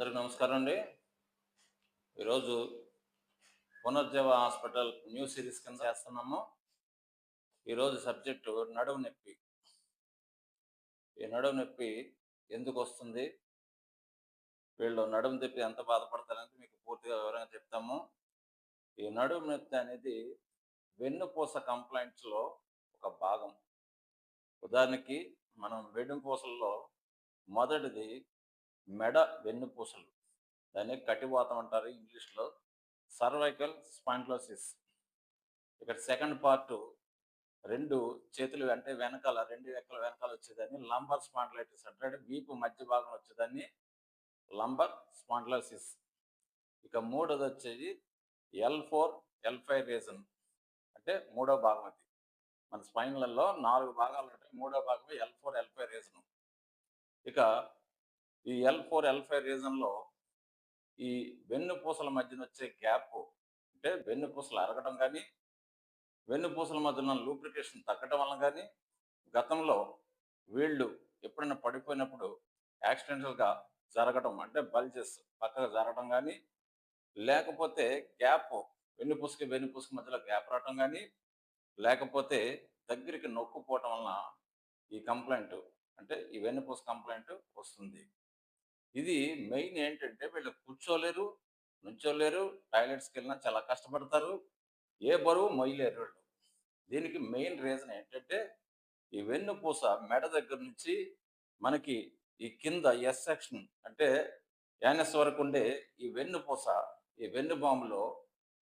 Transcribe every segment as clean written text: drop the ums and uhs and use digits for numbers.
అందరికి నమస్కారం అండి. ఈరోజు పునర్జీవ హాస్పిటల్ న్యూ సిరీస్ కింద చేస్తున్నాము. ఈరోజు సబ్జెక్టు నడుము నొప్పి. ఈ నడుము నొప్పి ఎందుకు వస్తుంది, వీళ్ళు నడుము నొప్పి ఎంత బాధపడతారనేది మీకు పూర్తిగా వివరంగా చెప్తాము. ఈ నడుము నొప్పి అనేది వెన్నుపూస కంప్లైంట్స్లో ఒక భాగం. ఉదాహరణకి మనం వెన్నుపూసల్లో మొదటిది మెడ వెన్నుపూసలు, దాన్ని కటివాతం అంటారు ఇంగ్లీష్లో. Cervical spondylosis. ఇక్కడ సెకండ్ పార్ట్, రెండు చేతులు అంటే వెనకాల రెండు రెక్కల వెనకాల వచ్చేదాన్ని లంబర్ స్పాండిలైటిస్ అంటారు. వీపు మధ్య భాగం వచ్చేదాన్ని లంబర్ స్పాండిలోసిస్. ఇక మూడోది వచ్చేది L4, L5 రీజన్, అంటే మూడో భాగం. అది మన స్పైన్లలో 4 భాగాలు ఉంటాయి, మూడో భాగమే L4, L5 రీజన్. ఇక ఈ L4, L5 రీజన్లో ఈ వెన్నుపూసల మధ్యన వచ్చే గ్యాప్, అంటే వెన్నుపూసలు అరగడం కానీ, వెన్నుపూసల మధ్యన లూబ్రికేషన్ తగ్గడం వల్ల కానీ, గతంలో వీళ్ళు ఎప్పుడైనా పడిపోయినప్పుడు యాక్సిడెంటల్గా జరగడం, అంటే బల్జెస్ పక్కగా జరగడం కానీ, లేకపోతే గ్యాప్ వెన్నుపూసకి వెన్నుపూసకి మధ్యలో గ్యాప్ రావడం కానీ, లేకపోతే దగ్గరికి నొక్కుపోవటం వలన ఈ కంప్లైంట్, అంటే ఈ వెన్నుపూస కంప్లైంట్ వస్తుంది. ఇది మెయిన్ ఏంటంటే వీళ్ళు కూర్చోలేరు, నుంచోలేరు, టాయిలెట్స్కి వెళ్ళినా చాలా కష్టపడతారు, ఏ బరువు మొయ్యలేరు వీళ్ళు. దీనికి మెయిన్ రీజన్ ఏంటంటే ఈ వెన్నుపూస మెడ దగ్గర నుంచి మనకి ఈ కింద ఎస్ సెక్షన్, అంటే యానస్ వరకు ఉండే ఈ వెన్నుపూస, ఈ వెన్నుబాములో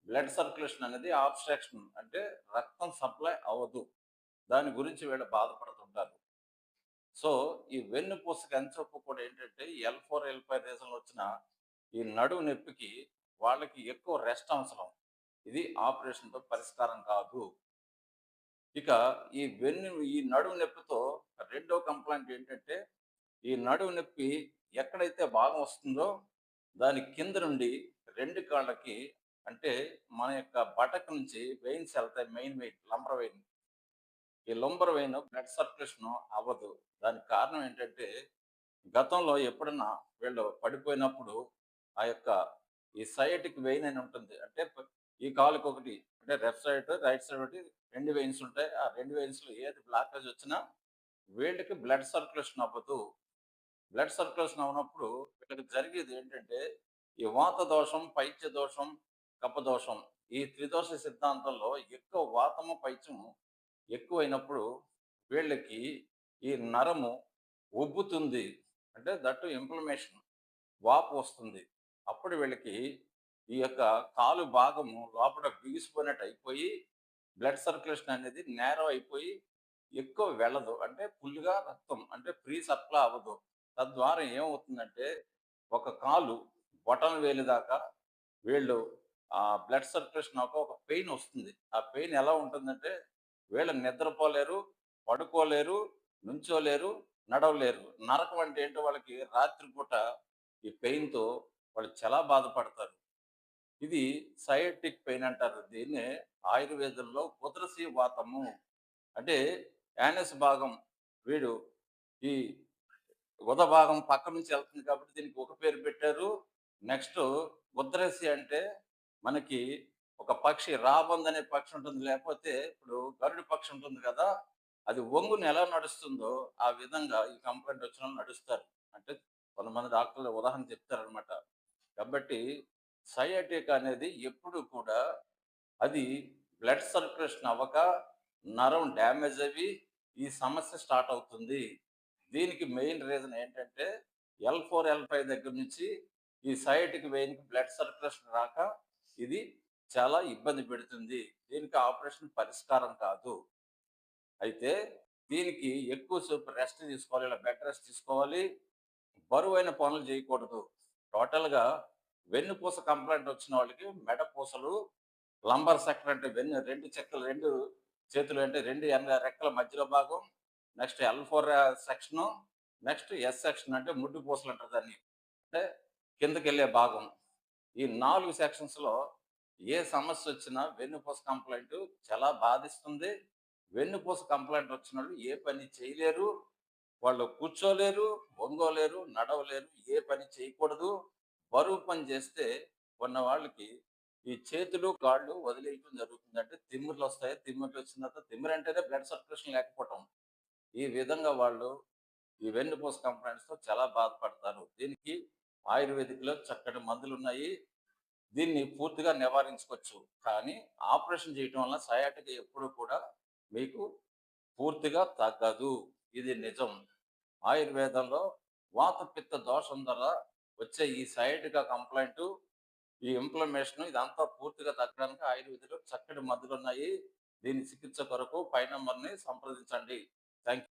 బ్లడ్ సర్క్యులేషన్ అనేది ఆబ్స్ట్రాక్షన్, అంటే రక్తం సప్లై అవ్వదు. దాని గురించి వీళ్ళు బాధపడుతుంటారు. సో ఈ వెన్నుపూసకి అంచొప్పు కూడా ఏంటంటే L4, L5 రీజన్లో వచ్చిన ఈ నడుము నొప్పికి వాళ్ళకి ఎక్కువ రెస్ట్ అవసరం. ఇది ఆపరేషన్తో పరిష్కారం కాదు. ఇక ఈ నడుము నొప్పితో రెండో కంప్లైంట్ ఏంటంటే, ఈ నడుము నొప్పి ఎక్కడైతే భాగం వస్తుందో దాని కింద నుండి రెండు కాళ్ళకి, అంటే మన యొక్క బటక్ నుంచి వెయిన్స్ వెళ్తాయి. Main vein lumbar vein. ఈ లంబర్ వెయిన్ బ్లడ్ సర్క్యులేషన్ అవ్వదు. దానికి కారణం ఏంటంటే, గతంలో ఎప్పుడన్నా వీళ్ళు పడిపోయినప్పుడు ఆ యొక్క ఈ సయాటిక్ వెయిన్ అని ఉంటుంది. అంటే ఈ కాలుకి ఒకటి, అంటే లెఫ్ట్ సైడ్ రైట్ సైడ్ ఒకటి, రెండు వెయిన్స్ ఉంటాయి. ఆ రెండు వెయిన్స్లో ఏది బ్లాకేజ్ వచ్చినా వీళ్ళకి బ్లడ్ సర్క్యులేషన్ అవ్వదు. బ్లడ్ సర్క్యులేషన్ అవ్వనప్పుడు వీళ్ళకి జరిగేది ఏంటంటే, ఈ వాత దోషం, పైత్య దోషం, కపదోషం, ఈ త్రిదోష సిద్ధాంతంలో ఎక్కువ వాతము పైత్యము ఎక్కువైనప్పుడు వీళ్ళకి ఈ నరము ఉబ్బుతుంది. అంటే దట్టు ఇన్ఫ్లమేషన్, వాపు వస్తుంది. అప్పుడు వీళ్ళకి ఈ యొక్క కాలు భాగము లోపల బిగిసిపోయినట్టు అయిపోయి బ్లడ్ సర్క్యులేషన్ అనేది నేరో అయిపోయి ఎక్కువ వెళ్ళదు. అంటే ఫుల్గా రక్తం, అంటే ఫ్రీ సప్లై అవ్వదు. తద్వారా ఏమవుతుందంటే ఒక కాలు బొటన వేలు దాకా వీళ్ళు ఆ బ్లడ్ సర్క్యులేషన్ ఒక పెయిన్ వస్తుంది. ఆ పెయిన్ ఎలా ఉంటుందంటే వీళ్ళు నిద్రపోలేరు, పడుకోలేరు, నుంచోలేరు, నడవలేరు. నరకం అంటే ఏంటో వాళ్ళకి రాత్రిపూట ఈ పెయిన్‌తో వాళ్ళు చాలా బాధపడతారు. ఇది సయాటిక్ పెయిన్ అంటారు. దీన్నే ఆయుర్వేదంలో ఉదరసి వాతము, అంటే యానస్ భాగం, వీడు ఈ ఉద భాగం పక్క నుంచి వెళ్తుంది కాబట్టి దీనికి ఒక పేరు పెట్టారు. నెక్స్ట్ ఉద్దరసి అంటే మనకి ఒక పక్షి రాబంద్ అనే పక్షి ఉంటుంది. లేకపోతే ఇప్పుడు గరుడ పక్షి ఉంటుంది కదా! అది ఒంగుని ఎలా నడుస్తుందో ఆ విధంగా ఈ కంప్లైంట్ వచ్చినోళ్ళు నడుస్తారు. అంటే కొంతమంది డాక్టర్లు ఉదాహరణ చెప్తారనమాట. కాబట్టి సయాటికా అనేది ఎప్పుడు కూడా అది బ్లడ్ సర్క్యులేషన్ అవ్వక నరం డ్యామేజ్ అయ్యి ఈ సమస్య స్టార్ట్ అవుతుంది. దీనికి మెయిన్ రీజన్ ఏంటంటే L4, L5 దగ్గర నుంచి ఈ సయాటిక్ వెయిన్‌కి బ్లడ్ సర్క్యులేషన్ రాక ఇది చాలా ఇబ్బంది పెడుతుంది. దీనికి ఆపరేషన్ పరిష్కారం కాదు. అయితే దీనికి ఎక్కువ సేపు రెస్ట్ తీసుకోవాలి. ఇలా బెడ్ రెస్ట్ తీసుకోవాలి. బరువైన పనులు చేయకూడదు. టోటల్‌గా వెన్నుపూస కంప్లైంట్ వచ్చిన వాళ్ళకి మెడ పూసలు, లంబర్ సెక్టర్ అంటే రెండు చెక్కలు, రెండు చేతులు, అంటే రెండు రెక్కల మధ్యలో భాగం, next L4 section, next S section, అంటే ముడ్డు పూసలు అంటారు దాన్ని. అంటే కిందకెళ్ళే భాగం. ఈ 4 సెక్షన్స్‌లో ఏ సమస్యొచ్చినా వెన్నుపూస కంప్లెయింట్ చాలా బాధిస్తుంది. వెన్నుపూస కంప్లెయింట్ వచ్చినోళ్ళు ఏ పని చేయలేరు. వాళ్ళు కూర్చోలేరు, ఒంగోలేరు, నడవలేరు, ఏ పని చేయకూడదు. బరువు పని చేస్తే ఉన్న వాళ్ళకి ఈ చేతులు, కాళ్ళు వదిలేయటం జరుగుతుంది. అంటే తిమ్మిర్లొస్తాయి. తిమ్మిర్లొచ్చిన తర్వాత తిమ్మిరంటేనే బ్లడ్ సర్క్యులేషన్ లేకపోవటం. ఈ విధంగా వాళ్ళు ఈ వెన్నుపూస కంప్లైంట్స్‌తో చాలా బాధపడతారు. దీనికి ఆయుర్వేదిక్‌లో చక్కటి మందులున్నాయి. దీన్ని పూర్తిగా నివారించుకోవచ్చు. కానీ ఆపరేషన్ చేయటం వల్ల సయాటికా ఎప్పుడు కూడా మీకు పూర్తిగా తగ్గదు. ఇది నిజం. ఆయుర్వేదంలో వాత, పిత్త దోషం ద్వారా వచ్చే ఈ సయాటికా కంప్లెయింటు, ఈ ఇన్‌ఫ్లమేషన్ ఇదంతా పూర్తిగా తగ్గడానికి ఆయుర్వేదంలో చక్కటి మందులున్నాయి. దీని చికిత్స కొరకు పై నంబర్‌ని సంప్రదించండి. థాంక్